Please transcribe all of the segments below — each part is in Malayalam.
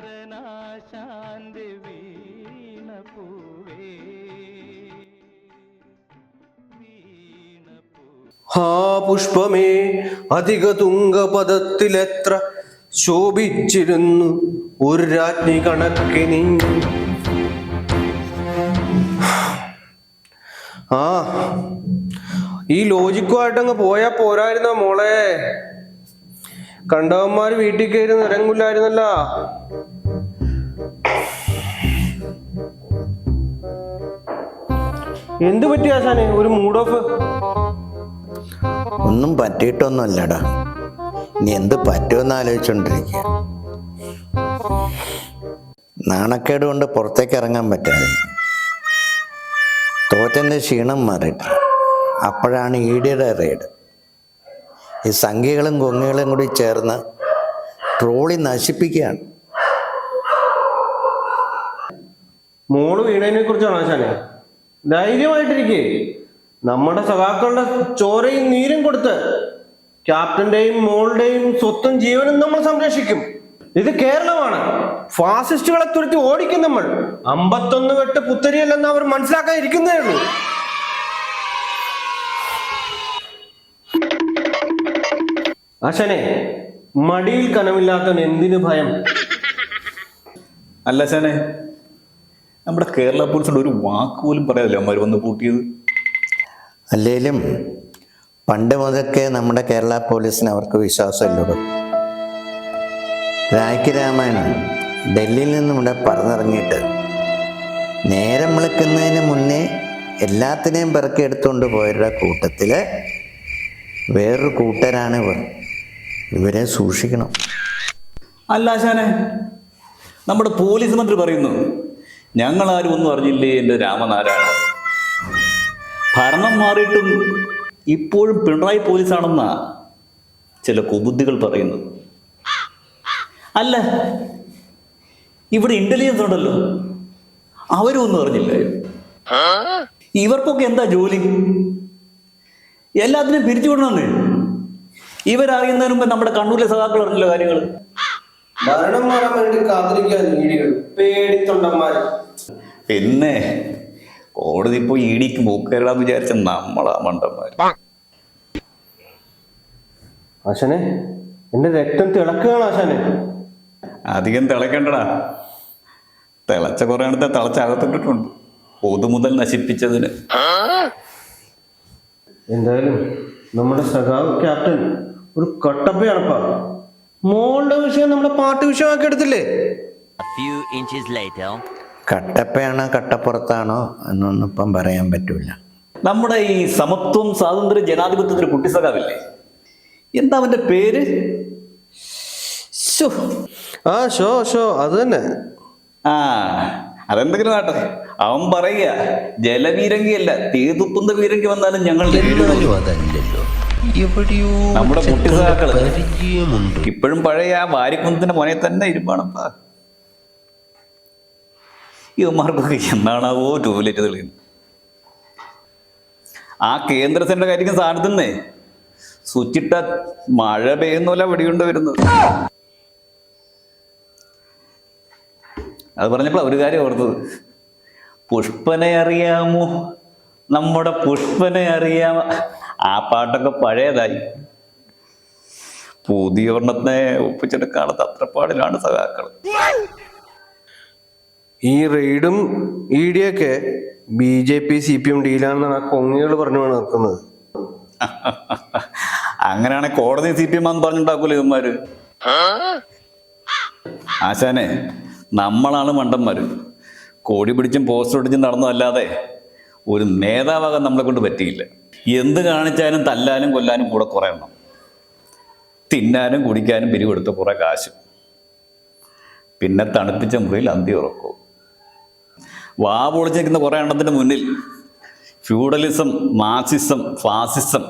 കുമാരനാശാന്റെ വീണ പൂവേ. ഹാ പുഷ്പമേ, അധിക തുംഗപദത്തിലെത്ര ശോഭിച്ചിരുന്നു ഒരു രാജ്ഞി കണക്കിനി. ആ ഈ ലോജിക്കുമായിട്ടങ്ങ് പോയാ പോരായിരുന്നോ മോളെ? കണ്ടവന്മാര് വീട്ടിൽ കയറി നിരങ്ങില്ലായിരുന്നല്ല. എന്തു പറ്റി ആശാനെ ഒരു മൂഡ് ഓഫ്? ഒന്നും പറ്റിയിട്ടൊന്നുമല്ലടാ, ഇനി എന്ത് പറ്റുമെന്ന് ആലോചിച്ചോണ്ടിരിക്കുക. നാണക്കേട് കൊണ്ട് പുറത്തേക്ക് ഇറങ്ങാൻ പറ്റാതെ തോറ്റൻ്റെ ക്ഷീണം മാറിയിട്ട് അപ്പോഴാണ് ഈടിയുടെ റെയ്ഡ്. ഈ സംഖ്യകളും കൊങ്ങുകളും കൂടി ചേർന്ന് ട്രോളി നശിപ്പിക്കുകയാണ്. മോള് വീണതിനെ കുറിച്ചാണ് ആശാനെ. ധൈര്യമായിട്ടിരിക്കേ. നമ്മുടെ സഖാക്കളുടെ ചോരയും നീരും കൊടുത്ത് ക്യാപ്റ്റന്റെയും മോളുടെയും സ്വത്തും ജീവനും നമ്മൾ സംരക്ഷിക്കും. ഇത് കേരളമാണ്. ഫാസിസ്റ്റുകളെ തുരത്തി ഓടിക്കും നമ്മൾ. 51 വെട്ട് പുത്തരിയല്ലെന്ന് അവർ മനസ്സിലാക്കാൻ ഇരിക്കുന്നേ ഉള്ളൂ. ആശാനെ, മടിയിൽ കനമില്ലാത്തവൻ എന്തിനു ഭയം? അല്ല ആശാനെ, നമ്മുടെ കേരള പോലീസിന്റെ ഒരു വാക്ക് പോലും പറയാമല്ലോ അമ്മ വന്ന് പൂട്ടിയത്. അല്ലേലും പണ്ട് മുതൽക്കേ നമ്മുടെ കേരള പോലീസിന് അവർക്ക് വിശ്വാസമില്ലല്ലോ. രാഖി രാമായണം ഡൽഹിയിൽ നിന്നും ഇവിടെ പറന്നിറങ്ങിയിട്ട് നേരം വിളിക്കുന്നതിന് മുന്നേ എല്ലാത്തിനെയും പിറക്കി എടുത്തുകൊണ്ട് പോയവരുടെ കൂട്ടത്തിൽ വേറൊരു കൂട്ടരാണ് ഇവർ. ഇവരെ സൂക്ഷിക്കണം. അല്ല ആശാനെ, നമ്മുടെ പോലീസ് മന്ത്രി പറയുന്നു ഞങ്ങളാരും ഒന്നും അറിഞ്ഞില്ലേ എൻ്റെ രാമനാരായണ. ഭരണം മാറിയിട്ടും ഇപ്പോഴും പിണറായി പോലീസാണെന്നാ ചില കുബുദ്ധികൾ പറയുന്നത്. അല്ല, ഇവിടെ ഇന്റലിജൻസ് ഉണ്ടല്ലോ, അവരും ഒന്നും അറിഞ്ഞില്ല. ഇവർക്കൊക്കെ എന്താ ജോലി? എല്ലാത്തിനും പിരിച്ചുവിടണമെന്ന് ഇവരറിയുന്നതിന് മുമ്പ് നമ്മുടെ കണ്ണൂരിലെ സഖാക്കൾ അറിഞ്ഞില്ല കാര്യങ്ങൾ. ഭരണം മാറാൻ വേണ്ടി കാത്തിരിക്കാൻ പേടിത്തൊണ്ടന്മാര്. പിന്നെ കോടതി പോയി ഇടിക്ക് മൂക്കേറാന്ന് വിചാരിച്ച നമ്മളാ മണ്ടന്മാർ. ആശാനെ, എന്റെ രക്തം തിളക്കുകയാണ് ആശാനെ. അധികം തിളക്കണ്ടടാ. തിളച്ച കുറെ അടുത്ത് തിളച്ചകത്തിട്ടിട്ടുണ്ട് പൊതുമുതൽ നശിപ്പിച്ചതിന്. എന്തായാലും നമ്മുടെ സഖാവ് ക്യാപ്റ്റൻ ഒരു കട്ടപ്പയാണപ്പാ. മോളുടെ വിഷയം നമ്മുടെ പാർട്ടി വിഷയമാക്കി എടുത്തില്ലേ? കട്ടപ്പയാണോ കട്ടപ്പുറത്താണോ എന്നൊന്നും ഇപ്പം പറയാൻ പറ്റൂല. നമ്മുടെ ഈ സമത്വം സ്വാതന്ത്ര്യ ജനാധിപത്യത്തിന് കുട്ടി സഖാവില്ലേ, എന്താ അവന്റെ പേര്? ആ ഷോ ഷോ അത് തന്നെ. ആ അതെന്തെങ്കിലും ആട്ടെ, അവൻ പറയുക ജലവീരങ്കിയല്ല തീതുപ്പുന്ന വീരങ്കി വന്നാലും ഞങ്ങൾ നമ്മുടെ കുട്ടി സഖാക്കള് ഇപ്പോഴും പഴയ ആ വാരിക്കുന്നതിന്റെ മോനെ തന്നെ ഇരുപ്പാണപ്പാ. ഇവന്മാർക്കൊക്കെ എന്നാണാവോ ടൂലറ്റ് തെളിയുന്നത്. ആ കേന്ദ്രത്തിന്റെ കാര്യം സാധനത്തിന്നേ സ്വിച്ചിട്ട മഴ പെയ്യുന്നല്ല വെടികൊണ്ട് വരുന്നത്. അത് പറഞ്ഞപ്പോൾ ഒരു കാര്യം ഓർത്തത്, പുഷ്പനെ അറിയാമോ, നമ്മുടെ പുഷ്പനെ അറിയാമോ. ആ പാട്ടൊക്കെ പഴയതായി. പുതിയ ഒരെണ്ണത്തിനെ ഒപ്പിച്ചെടുക്കാനുള്ള തത്രപ്പാടിലാണ് സഖാക്കൾ. ഈ റെയ്ഡും ഇഡിയൊക്കെ BJP CPM ഡീലാണെന്നാണ് ആ കൊങ്ങികൾ പറഞ്ഞുകൊണ്ട് നിൽക്കുന്നത്. അങ്ങനെയാണെങ്കിൽ കോടതി CPM ആണെന്ന് പറഞ്ഞിട്ടുണ്ടാക്കൂല ഇവന്മാര്. ആശാനെ, നമ്മളാണ് മണ്ടന്മാര്. കോടി പിടിച്ചും പോസ്റ്റർ പിടിച്ചും നടന്നതല്ലാതെ ഒരു നേതാവാകാൻ നമ്മളെ കൊണ്ട് പറ്റിയില്ല. എന്ത് കാണിച്ചാലും തല്ലാനും കൊല്ലാനും കൂടെ കുറേ എണ്ണം, തിന്നാനും കുടിക്കാനും പിരിവെടുത്ത കുറെ കാശ്, പിന്നെ തണുപ്പിച്ച മുറിയിൽ അന്തി ഉറക്കവും. വാ പൊളിച്ച് നിൽക്കുന്ന കുറേ എണ്ണത്തിന് മുന്നിൽ ഫ്യൂഡലിസം, മാർക്സിസം, ഫാസിസം,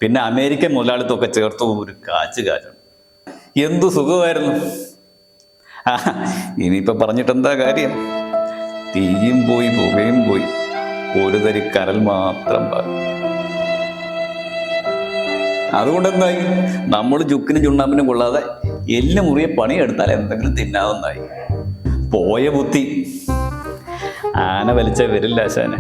പിന്നെ അമേരിക്കൻ മുതലാളിത്തമൊക്കെ ചേർത്ത് ഒരു കാച്ചാണ്. എന്തു സുഖമായിരുന്നു. ഇനിയിപ്പോൾ പറഞ്ഞിട്ടെന്താ കാര്യം? തീയും പോയി പുകയും പോയി, ഒരു തരി കനൽ മാത്രം. അതുകൊണ്ട് എന്തായി, നമ്മൾ ചുക്കിനും ചുണ്ണാമ്പിനും കൊള്ളാതെ എല്ലാം മുറിയെ പണിയെടുത്താൽ എന്തെങ്കിലും തിന്നാവുന്നതായി. പോയ ബുദ്ധി ആന വലിച്ച വരില്ല ആശാനെ.